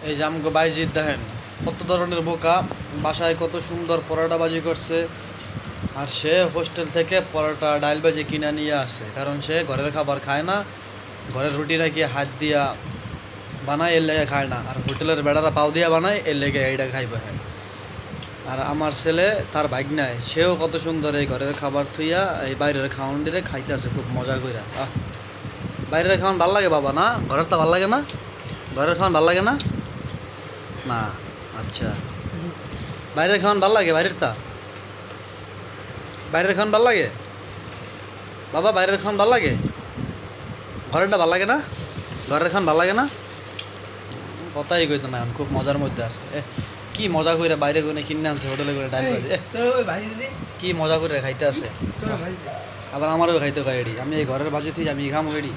এই যে আমাকে বাইজিৎ দেখেন কত ধরনের বোকা, বাসায় কত সুন্দর পরোটা বাজি করছে। আর সে হোস্টেল থেকে পরোটা ডাল বাজি কিনে নিয়ে আসে, কারণ সে ঘরের খাবার খায় না। ঘরের রুটি নাকি হাত দিয়া বানায়, এর লেগে খায় না। আর হোটেলের বেড়ারা পাও দিয়া বানায়, এর লেগে এইটা খাইবে। আর আমার ছেলে তার বাইক নেয়, সেও কত সুন্দর এই ঘরের খাবার থুইয়া এই বাইরের খাওয়ান দিয়ে খাইতে আছে খুব মজা কইরা। বাইরের খাওয়ান ভাল লাগে বাবা, না ঘরের তো ভাল লাগে না? ঘরের খাওয়ান ভাল লাগে না? না, আচ্ছা। বাইরের খাওয়ান ভাল লাগে? বাইরের খাওয়ান ভাল লাগে বাবা? বাইরের খাওয়ান ভাল লাগে? ঘরেরটা ভাল লাগে না? ঘরের খাওয়ান ভাল লাগে না? কথাই কইতো না, এখন খুব মজার মধ্যে আছে। কি মজা করে বাইরে করে কিনে আনছে হোটেলে করে ডাইল বাজে, কি মজা করে খাইতে আছে। আবার আমারও খাইতে খাই এডি, আমি এই ঘরের বাজি থেকে আমি খামো এডি।